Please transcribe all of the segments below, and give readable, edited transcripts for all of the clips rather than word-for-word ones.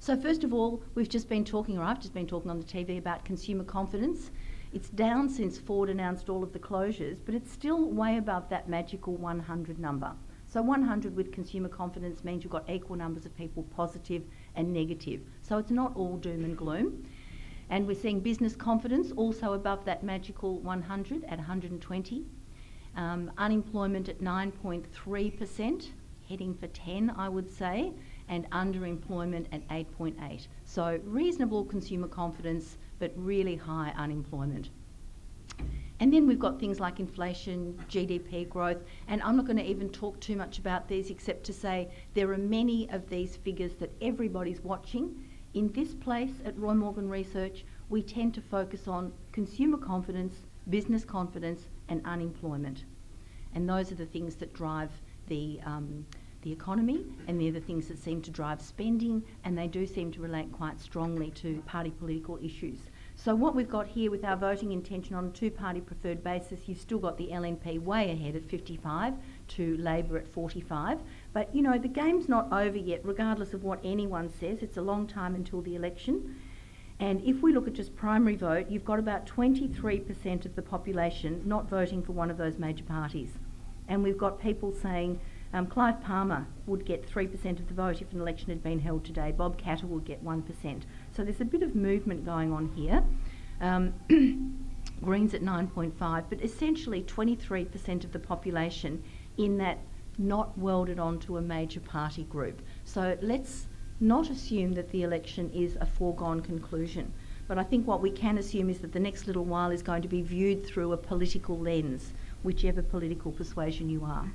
So first of all, I've just been talking on the TV about consumer confidence. It's down since Ford announced all of the closures, but it's still way above that magical 100 number. So 100 with consumer confidence means you've got equal numbers of people positive and negative. So it's not all doom and gloom. And we're seeing business confidence also above that magical 100 at 120. Unemployment at 9.3%, heading for 10, I would say, and underemployment at 8.8. So reasonable consumer confidence, but really high unemployment. And then we've got things like inflation, GDP growth, and I'm not going to even talk too much about these except to say there are many of these figures that everybody's watching. In this place at Roy Morgan Research, we tend to focus on consumer confidence, business confidence, and unemployment. And those are the things that drive the economy, and they're the things that seem to drive spending, and they do seem to relate quite strongly to party political issues. So what we've got here with our voting intention on a two-party preferred basis, you've still got the LNP way ahead at 55 to Labor at 45. But, you know, the game's not over yet, regardless of what anyone says. It's a long time until the election. And if we look at just primary vote, you've got about 23% of the population not voting for one of those major parties. And we've got people saying Clive Palmer would get 3% of the vote if an election had been held today. Bob Catter would get 1%. So there's a bit of movement going on here. Greens at 9.5, but essentially 23% of the population in that not welded onto a major party group. So let's not assume that the election is a foregone conclusion. But I think what we can assume is that the next little while is going to be viewed through a political lens, whichever political persuasion you are.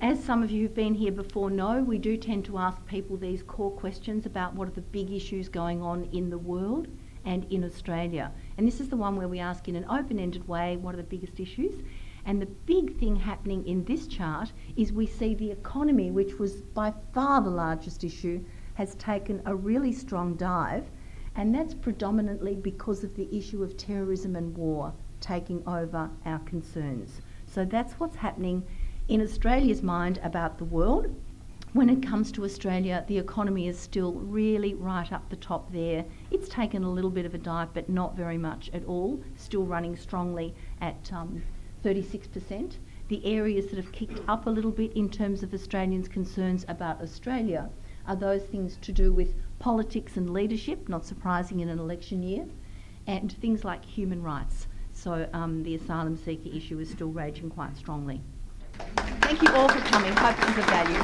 As some of you who've been here before know, we do tend to ask people these core questions about what are the big issues going on in the world and in Australia. And this is the one where we ask in an open-ended way, what are the biggest issues? And the big thing happening in this chart is we see the economy, which was by far the largest issue, has taken a really strong dive, and that's predominantly because of the issue of terrorism and war taking over our concerns. So that's what's happening in Australia's mind about the world. When it comes to Australia, the economy is still really right up the top there. It's taken a little bit of a dive, but not very much at all, still running strongly at 36%. The areas that have kicked up a little bit in terms of Australians' concerns about Australia are those things to do with politics and leadership, not surprising in an election year, and things like human rights. So the asylum seeker issue is still raging quite strongly. Thank you all for coming. Hope it was of value.